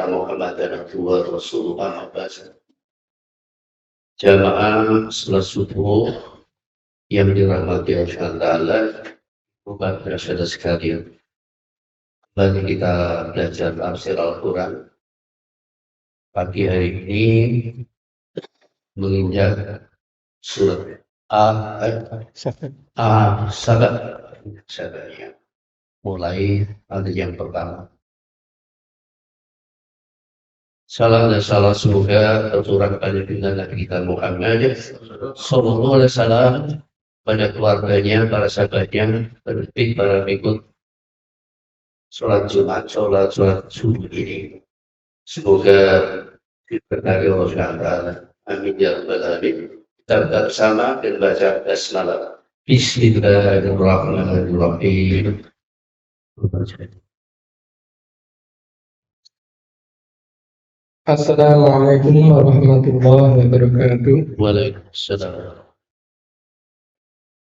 anna Muhammadan abduhu wa rasuluhu amma ba'd. Jamaah salat subuh yang dirahmati Allah Ta'ala, bukan berasal sekalian. Kembali kita belajar tafsir Al-Quran. Pagi hari ini menginjak surat Sabatnya. Mulai ada yang pertama. Salam dan salam semoga tercurahkan dengan Nabi kita Muhammad Sallallahu Alaihi Wasallam pada keluarganya, para sahabatnya, terlebih para pengikut sholat Jumat, sholat subuh ini. Semoga diberkahi Allah SWT. Amin ya rabbal alamin. Kita bersama dan baca basmalah. Bismillahirrahmanirrahim. Assalamualaikum warahmatullahi wabarakatuh. Waalaikumsalam.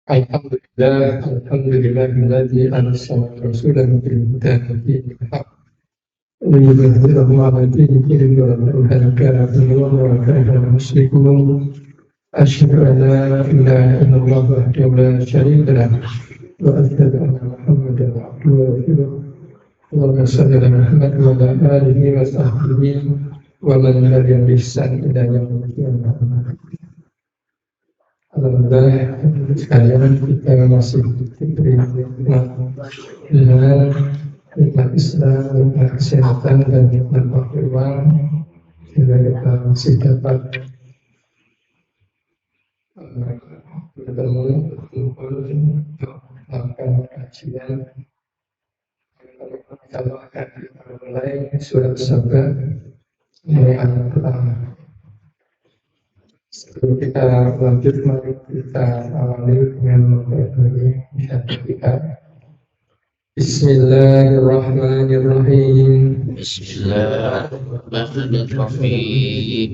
Alhamdulillahilladzi arsala rasulahu bil huda wa dinil haqq liyudhhirahu 'ala dini kullihi walau kana al musyrikun. Asyhadu an la ilaha illallah wahdahu la syarika lahu wa asyhadu anna Muhammadan 'abduhu wa rasuluh. Allahumma shalli 'ala Muhammad wa 'ala alihi wa sahbihi wa man tabi'ahum bi ihsan ila yaumil qiyamah. Alhamdulillah sekalian, kita masih diberi nikmat Islam, nikmat kesehatan dan nikmat waktu luang, sehingga kita masih dapat bertemu berkumpul untuk melakukan kajian. Kalau akan mulai surat Saba ayat pertama. Sebelum kita lanjut, mari kita awali dengan memperbaiki syahadaat. Bismillahirrahmanirrahim. Bismillahirrahmanirrahim.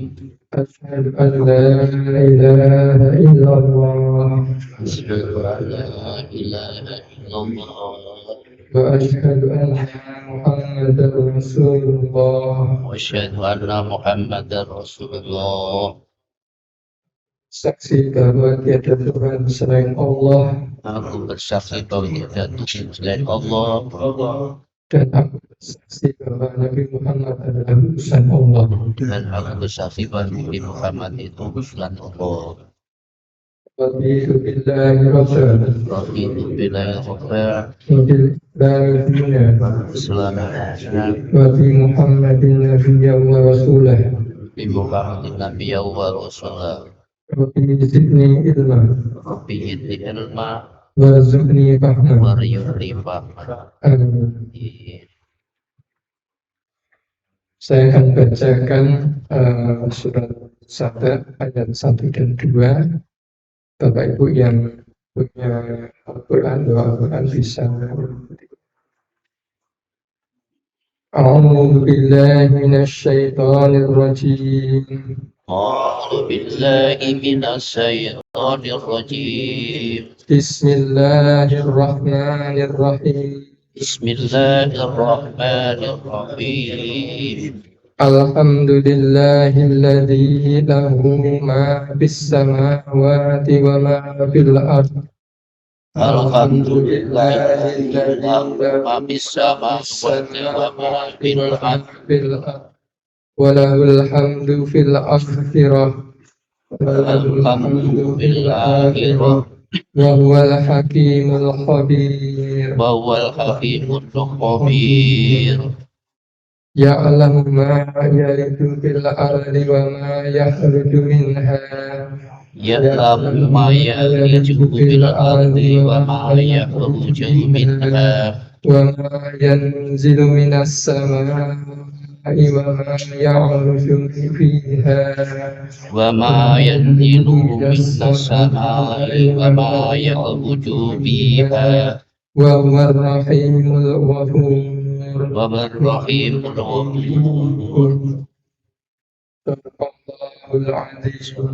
Asyhadu an la ilaha illallah Asyhadu an la ilaha illallah wa asyhadu anna Muhammadar Rasulullah. wa asyhadu anna Muhammadar Rasulullah. Saksi bahwa tiada Tuhan selain Allah, Aku bersaksi bahwa tiada Tuhan selain Allah, dan aku bersaksi bahwa Nabi Muhammad adalah utusan Allah. dan aku bersaksi bahwa Nabi Muhammad itu utusan Allah. Raditu billahi rabban Raditu billahi rabban wa bil Islami dinan Bismillahirrahmanirrahim. wa bi Muhammadin nabiyyan wa rasulah. Bi Muhammadin nabiyyan wa rasulah. Rabbi zidni ilman Rabbi zidni ilma warzuqni fahman. warzuqni fahman. Amin. Saya akan bacakan surat Saba ayat 1 dan 2. Bapak Ibu yang punya Al-Quran, doa Al-Quran bisa mengikuti. A'udzu billahi minasy syaithanir rajim. A'udzu billahi minasyaitonir rajim. Bismillahirrahmanirrahim. Bismillahirrahmanirrahim. Alhamdulillahilladzi lahu ma fis samawati wa ma fil ardh. Alhamdulillahilladzi lahu ma fis samawati wa ma fil ardh. Wa lahul hamdu fil akhirah wa lahul hamdu fil akhirah wa huwal hakimul khabir. Wa huwal hakimul khabir. Ya'lamu ma yalidu fil ardi wa ma yakhruju minha. Ya'lamu ma yaliju fil ardi wa ma yakhruju minha. Wa ma yanzilu minas samaa'i wa ma ya'ruju fiha. Wa ma yanzilu minas samaa'i wa ma ya'ruju fiha. Wa huwar rahimul ghafur. Wa huwar rahimul ghafur. Sadaqallahul azim.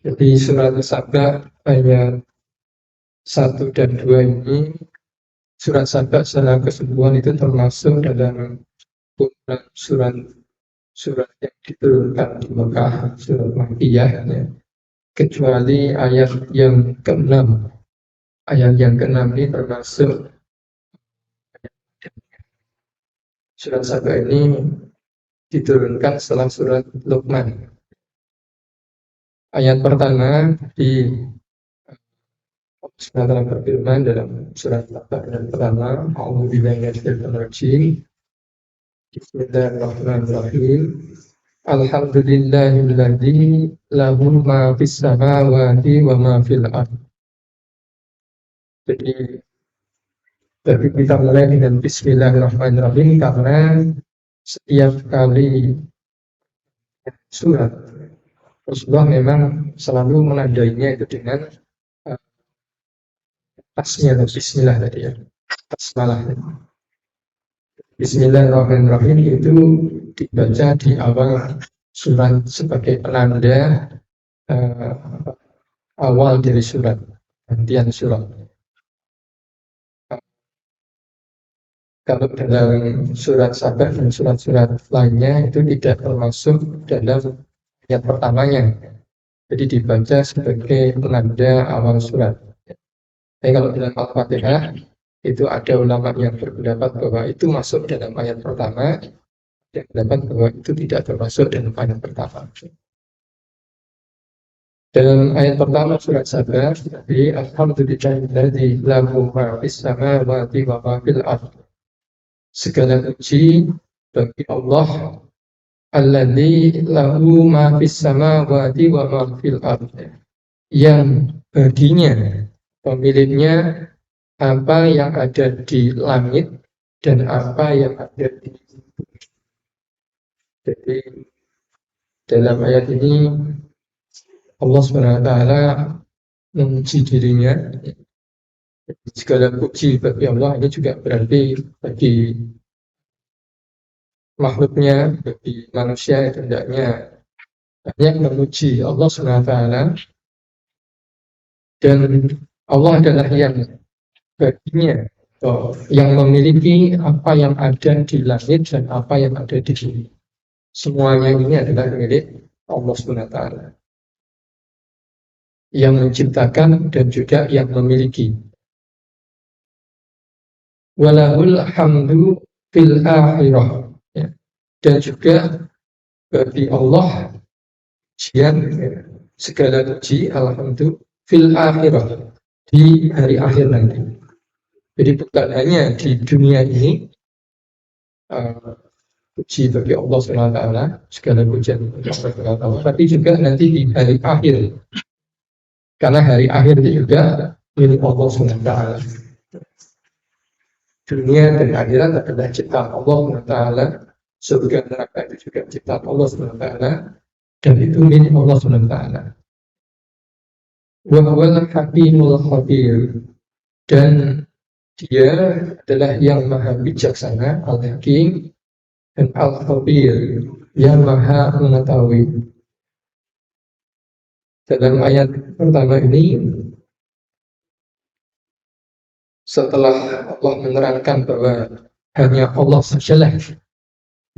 Jadi surat Saba ayat 1 dan 2 ini surat Saba secara keseluruhan itu termasuk dalam kumpulan surat yang diturunkan di Mekah, surat Makkiyah, ya. Kecuali ayat yang ke-6. Ayat yang ke-6 ini termasuk surat Saba ini diturunkan setelah surat Luqman. Ayat pertama di Allah telah berfirman dalam surat Saba yang pertama, A'udzubillahi minasyaitonir rajim. Bismillahirrahmanirrahim. Alhamdulillahilladzi lahu ma fis samawati wa ma fil ardh. Jadi kita mulai dengan Bismillahirrahmanirrahim karena setiap kali surat Rasulullah memang selalu menandainya itu dengan tasmiyah atau bismillah tadi ya, basmalah. Bismillahirrahmanirrahim itu dibaca di awal surat sebagai penanda awal dari surat, gantian surat. Kalau dalam surat Saba dan surat-surat lainnya itu tidak termasuk dalam ayat pertamanya, jadi dibaca sebagai penanda awal surat. Tapi kalau dalam Al-Fatihah itu ada ulama yang berpendapat bahwa itu masuk dalam ayat pertama, yang berpendapat bahwa itu tidak termasuk dalam ayat pertama. Dalam ayat pertama surat Saba, jadi Alhamdulillahilladzi lahu ma fis samawati wa ma fil ardh. Segala puji bagi Allah alladzi lahu ma fis samawati wa ma fil ardh, yang baginya, pemiliknya apa yang ada di langit dan apa yang ada di bumi. Jadi dalam ayat ini Allah SWT memuji dirinya. Segala puji bagi Allah ini juga berarti bagi makhluknya, bagi manusia itu hendaknya banyak memuji Allah SWT, dan Allah adalah yang baginya atau yang memiliki apa yang ada di langit dan apa yang ada di bumi. Semuanya ini adalah milik Allah SWT yang menciptakan dan juga yang memiliki. Walahul hamdu fil akhirah, ya. Dan juga bagi Allah pujian, ya, segala puji alhamdulillah fil akhirah, di hari akhir nanti. Jadi bukan hanya di dunia ini puji bagi Allah SWT, segala pujian bagi Allah SWT, tapi juga nanti di hari akhir, karena hari akhir itu juga milik Allah SWT. Dunia dan akhirat adalah ciptaan Allah SWT, surga neraka itu juga ciptaan Allah SWT, dan itu milik Allah SWT. Wa huwal hakimul khabir, dan dia adalah yang maha bijaksana, al-hakim, dan al-khabir, yang maha mengetahui. Dalam ayat pertama ini, setelah Allah menerangkan bahwa hanya Allah sajalah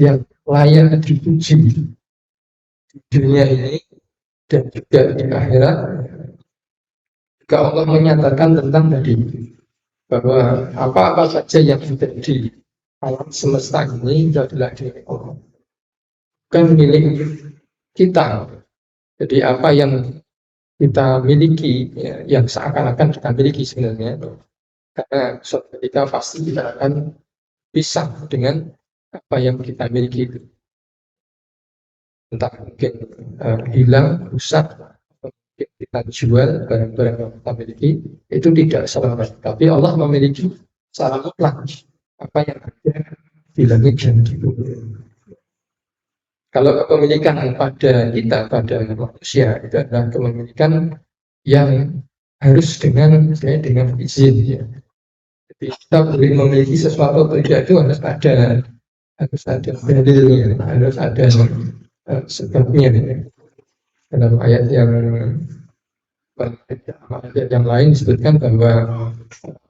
yang layak dipuji di dunia ini dan juga di akhirat, juga Allah menyatakan tentang tadi bahwa apa-apa saja yang ada di alam semesta ini itu adalah milik Allah, bukan milik kita. Jadi apa yang kita miliki, ya, yang seakan-akan kita miliki sebenarnya, karena suatu ketika pasti kita akan pisah dengan apa yang kita miliki itu. Entah mungkin hilang, rusak, atau mungkin kita jual barang-barang yang kita miliki, itu tidak selamat. Tapi Allah memiliki secara mutlak apa yang ada di langit dan di bumi. Kalau kepemilikan pada kita, pada manusia, itu adalah kepemilikan yang harus dengan izin, ya. Jadi kita boleh memiliki sesuatu atau tidak itu harus ada dalilnya, harus ada sebabnya. Dalam ayat yang Ayat yang lain disebutkan bahwa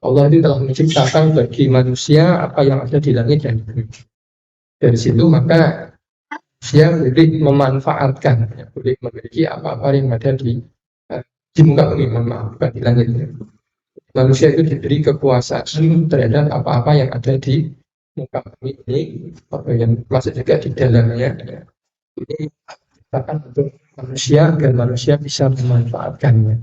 Allah itu telah menciptakan bagi manusia apa yang ada di langit dan bumi. Dari situ maka manusia boleh memanfaatkan, ya, boleh memiliki apa-apa yang ada di muka bumi, bukan di langit. Manusia itu diberi kekuasaan terhadap apa-apa yang ada di muka bumi ini, yang masuk juga di dalamnya. Ini diciptakan untuk manusia agar manusia bisa memanfaatkannya.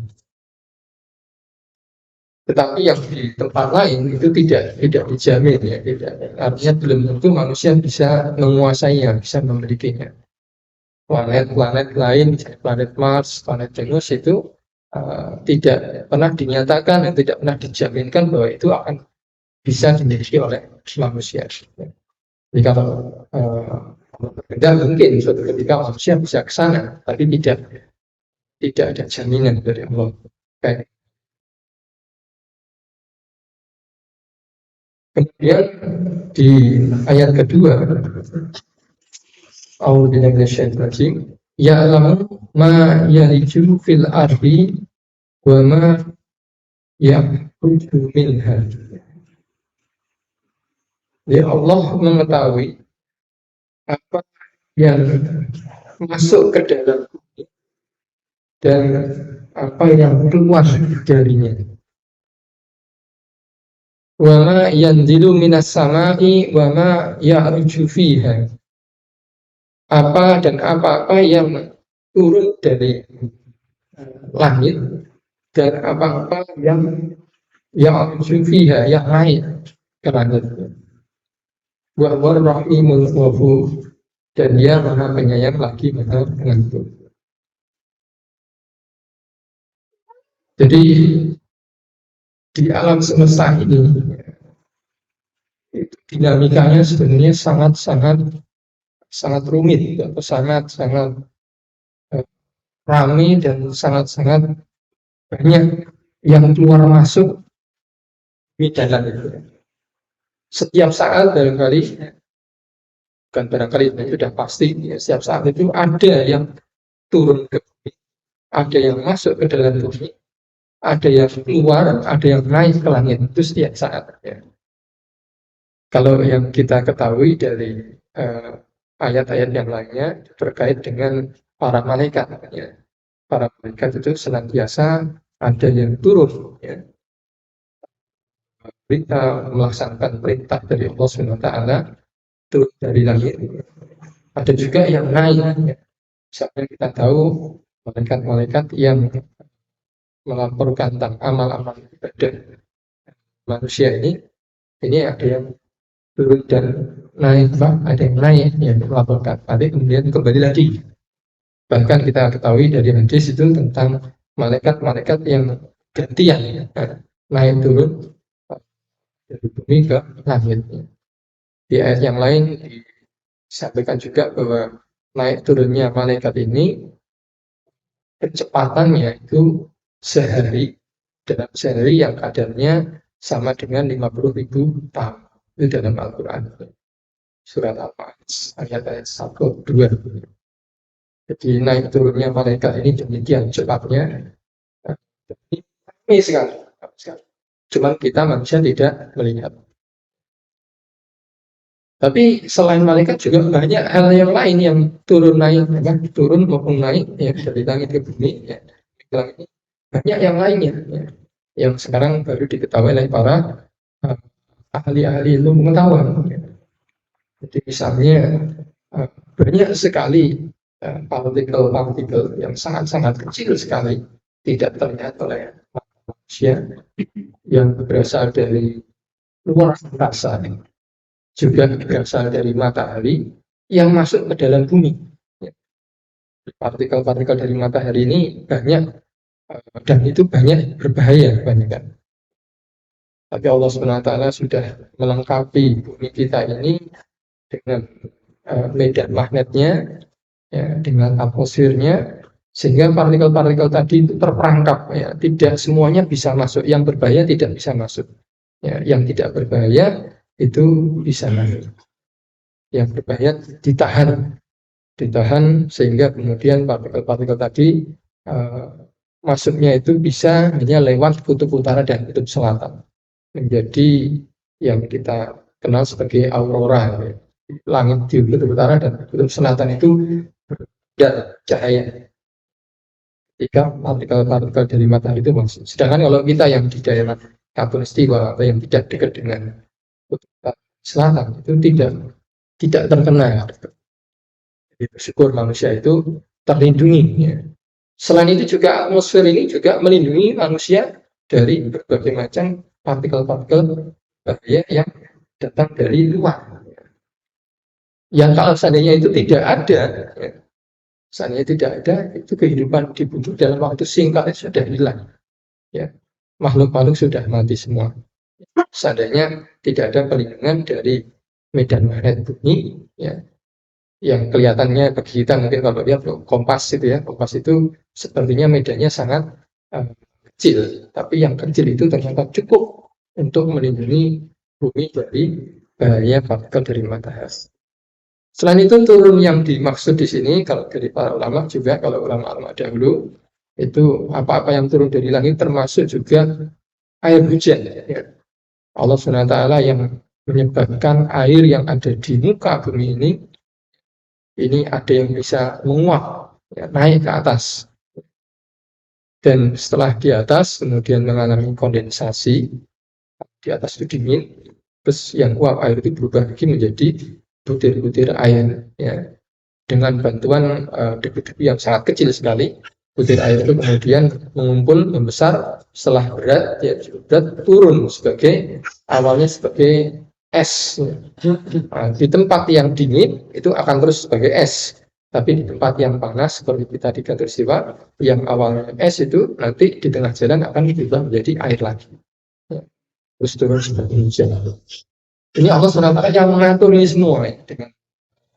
Tetapi yang di tempat lain itu tidak dijamin, ya, tidak. Artinya belum tentu manusia bisa menguasainya, bisa memilikinya. Planet-planet lain, misalnya planet Mars, planet Venus itu tidak pernah dinyatakan dan tidak pernah dijaminkan bahwa itu akan bisa dimiliki oleh manusia. Jadi kalau tidak mungkin suatu ketika manusia bisa ke sana, tapi tidak ada jaminan dari Allah. Kayak kemudian di ayat kedua, A'udzubillahi minasyaitonir rajim, ya'lamu ma yaliju fil ardi wa ma yakhruju minha. Ya, Allah mengetahui apa yang masuk ke dalam bumi dan apa yang keluar darinya. Wa ma yanzilu minas sama'i wa ma ya'ruju fiha. Apa dan apa-apa yang turun dari langit dan apa-apa yang fiha, yang naik ke langit. Wa huwa rahimul ghafur, dan dia maha penyayang lagi maha pengampun. Jadi di alam semesta ini itu dinamikanya sebenarnya sangat rumit atau sangat ramai dan sangat banyak yang keluar masuk di dalam itu. Setiap saat barangkali, bukan barangkali, itu sudah pasti, ya, setiap saat itu ada yang turun ke bumi, ada yang masuk ke dalam bumi, ada yang keluar, ada yang naik ke langit, itu setiap saat. Ya. Kalau yang kita ketahui dari ayat-ayat yang lainnya terkait dengan para malaikat, ya. Para malaikat itu senantiasa ada yang turun, ya, melaksanakan perintah dari Allah SWT turun dari langit. Ada juga yang naik, ya. Misalnya kita tahu malaikat-malaikat yang melaporkan tentang amal-amal ibadah manusia ini ada yang turun dan naik, ada yang naik yang melaporkan, nanti kemudian kembali lagi. Bahkan kita ketahui dari hadis itu tentang malaikat-malaikat yang gantian, naik turun dari bumi ke langit. Di ayat yang lain disampaikan juga bahwa naik turunnya malaikat ini kecepatannya itu dalam sehari yang kadarnya sama dengan 50.000 tahun. Itu dalam Al-Quran, surat Al-Ma'arij ayat 1-2. Jadi naik turunnya malaikat ini demikian cepatnya, ini sekali. Cuma kita manusia tidak melihat. Tapi selain malaikat juga banyak hal yang lain yang turun naik, turun maupun naik, ya, dari langit ke bumi, ya, banyak yang lainnya, ya, yang sekarang baru diketahui oleh para ahli-ahli ilmu pengetahuan. Ya. Jadi misalnya banyak sekali partikel-partikel yang sangat-sangat kecil sekali, tidak terlihat oleh manusia, yang berasal dari luar angkasa, juga berasal dari matahari yang masuk ke dalam bumi. Partikel-partikel dari matahari ini banyak, dan itu banyak berbahaya kebanyakan. Tapi Allah SWT sudah melengkapi bumi kita ini dengan medan magnetnya, ya, dengan atmosfernya, sehingga partikel-partikel tadi itu terperangkap, ya, tidak semuanya bisa masuk. Yang berbahaya tidak bisa masuk, ya, yang tidak berbahaya itu bisa masuk. Yang berbahaya ditahan sehingga kemudian partikel-partikel tadi masuknya itu bisa hanya lewat kutub utara dan kutub selatan, menjadi yang kita kenal sebagai aurora. Langit di kutub utara dan kutub selatan itu berbeda cahaya ketika partikel-partikel dari matahari itu masuk. Sedangkan kalau kita yang di daerah khatulistiwa atau yang tidak dekat dengan kutub selatan itu tidak terkena. Jadi bersyukur manusia itu terlindungi. Ya. Selain itu juga atmosfer ini juga melindungi manusia dari berbagai macam partikel-partikel bahaya yang datang dari luar. Yang kalau seandainya itu tidak ada, ya, seandainya tidak ada, itu kehidupan di bumi dalam waktu singkat sudah hilang. Ya. Makhluk-makhluk sudah mati semua. Seandainya tidak ada perlindungan dari medan magnet bumi, ya, yang kelihatannya bagi kita mungkin kalau lihat kompas itu ya, kompas itu sepertinya medannya sangat kecil, tapi yang kecil itu ternyata cukup untuk melindungi bumi dari bahaya partikel dari matahari. Selain itu turun yang dimaksud di sini kalau dari para ulama juga, kalau ulama-ulama dahulu itu apa-apa yang turun dari langit termasuk juga air hujan. Ya. Allah SWT yang menyebabkan air yang ada di muka bumi ini ada yang bisa menguap, ya, naik ke atas. Dan setelah di atas kemudian mengalami kondensasi, di atas itu dingin, terus yang uap air itu berubah lagi menjadi butir-butir air, ya. Dengan bantuan debu-debu yang sangat kecil sekali, butir air itu kemudian mengumpul, membesar, setelah berat, ya berat turun sebagai awalnya sebagai es. Nah, di tempat yang dingin itu akan terus sebagai es, tapi di tempat yang panas seperti kita di Khatulistiwa, yang awalnya es itu nanti di tengah jalan akan berubah menjadi air lagi. Terus turun seperti hujan. Ini Allah SWT yang mengatur ini semua ya, dengan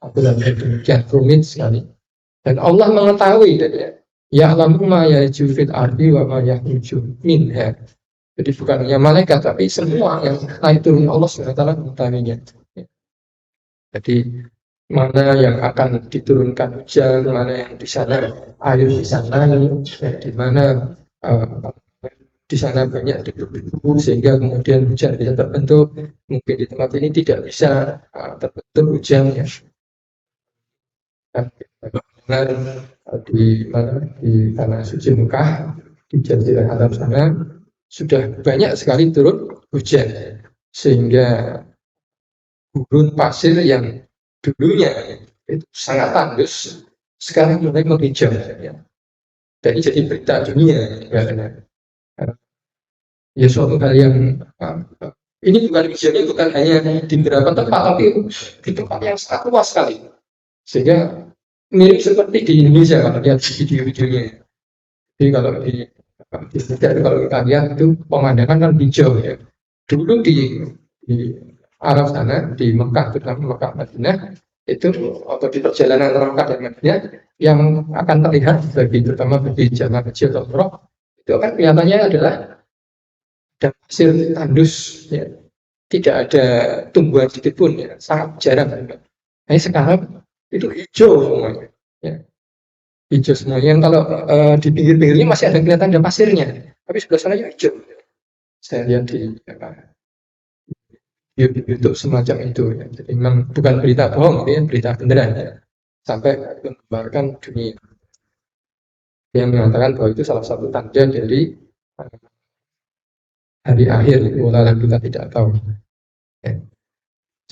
aturan yang demikian rumit sekali. Dan Allah mengetahui ya alamu ma yaju fil ardi wa ma yakhruju minha. Jadi bukan hanya malaikat tapi semua yang naik turun Allah SWT mengetahuinya. Jadi mana yang akan diturunkan hujan, mana yang di sana air di sana, di mana di sana banyak debu sehingga kemudian hujan bisa terbentuk. Mungkin di tempat ini tidak bisa terbentuk hujan ya. Di tanah suci Mekah di Jazirah Arab sana sudah banyak sekali turun hujan sehingga gurun pasir yang dulunya itu sangat tandus sekarang mulai menghijau ya. Dan ini jadi berita dunia ya, suatu hal yang ini bukan hijaunya bukan hanya di beberapa tempat tapi di tempat yang sangat luas sekali sehingga mirip seperti di Indonesia kalau lihat video-videonya. Jadi kalau di kalau kita lihat itu pemandangan kan hijau ya. Dulu di Arab sana, di Mekah, terutama Mekah Madinah, itu atau di perjalanan Mekah dan Madinah yang akan terlihat terutama bagi jamaah haji atau umroh itu kan kelihatannya adalah ada pasir tandus, ya. Tidak ada tumbuhan sedikit pun, ya. Sangat jarang. Nah, sekarang itu hijau semuanya, ya. Hijau semuanya. Yang kalau di pinggir-pinggirnya masih ada kelihatan ada pasirnya, tapi sebelah sana hijau. Saya lihat di YouTube semacam itu, ya. Jadi memang bukan berita bohong, ini berita beneran, ya. Sampai menggambarkan dunia yang mengatakan bahwa itu salah satu tanda dari hari akhir, walaupun kita tidak tahu. Ya.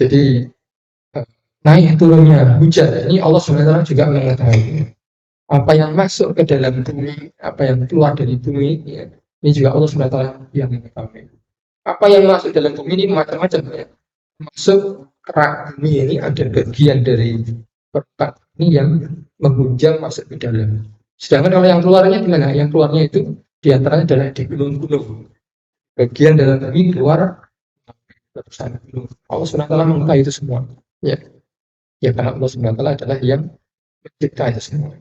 Jadi naik turunnya hujan ini Allah SWT juga mengetahui apa yang masuk ke dalam bumi, apa yang keluar dari bumi, ya. Ini juga Allah SWT yang mengetahui. Apa yang masuk dalam bumi ini macam-macam, ya. Masuk kerak bumi ini ada bagian dari perkat ini yang menghunjam masuk ke dalam. Sedangkan kalau yang keluarnya gimana? Yang keluarnya itu diantaranya adalah di gunung-gunung. Bagian dalam bumi keluar letusan gunung. Allah SWT mengetahui itu semua. Ya. Ya karena Allah SWT adalah yang mencipta itu semua.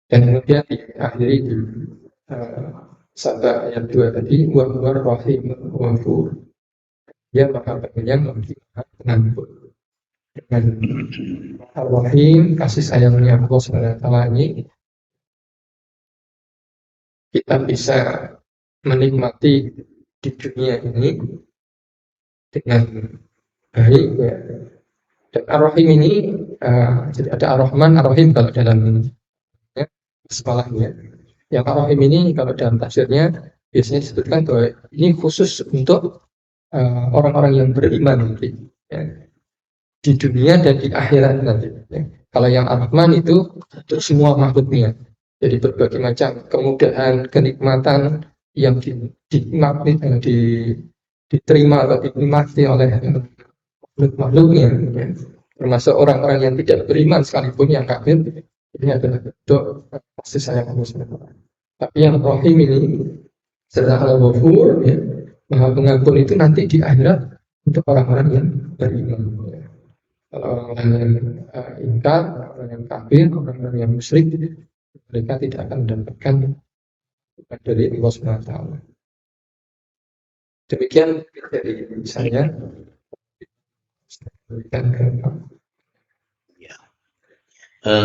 Dan kemudian diakhiri di sabda ayat 2 tadi, wa huwa rahim wa ghafur. Dia maha penyayang lagi maha pengampun. Dengan Ar-Rahim, kasih sayangnya Allah SWT ini kita bisa menikmati di dunia ini dengan baik ya. Dan Ar-Rahim ini jadi ada Ar-Rahman, Ar-Rahim kalau dalam ya, sekolahnya. Yang Ar-Rahim ini kalau dalam tafsirnya biasanya disebutkan bahwa ini khusus untuk orang-orang yang beriman nanti ya, di dunia dan di akhirat nanti ya. Kalau yang Ar-Rahman itu untuk semua makhluknya. Jadi berbagai macam kemudahan, kenikmatan yang diterima atau dinikmati oleh makhluk-makhluknya ya. Termasuk orang-orang yang tidak beriman sekalipun yang kafir, ini adalah bentuk kasih sayang Allah SWT. Tapi yang Rahim ini serta Al-Ghafur ya, Maha Pengampun itu nanti di akhirat untuk orang-orang yang beriman ya. Kalau orang-orang yang ingkar, orang yang kafir, orang-orang yang musyrik, mereka tidak akan mendapatkan dari Allah SWT. Demikian dari saya. Ya.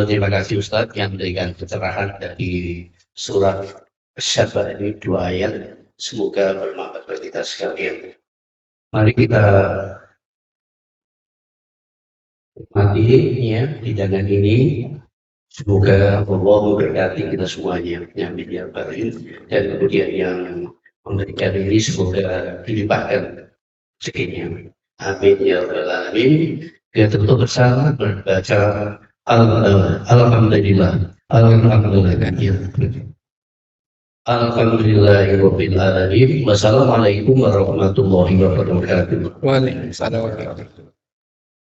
Terima kasih Ustadz yang memberikan pencerahan dari surat Asy-Syaba ini 2 ayat. Semoga bermanfaat bagi kita sekalian. Mari kita nikmati ya hidangan ini. Semoga Allah memberkati kita semuanya yang baik dan kemudian yang memberikan ini semoga dilimpahkan rezekinya. Amin ya rabbal alamin. Kita tentu bersama membaca alhamdulillah. Alhamdulillahirabbil alamin. Wassalamualaikum warahmatullahi wabarakatuh. Waalaikumsalam warahmatullahi wabarakatuh.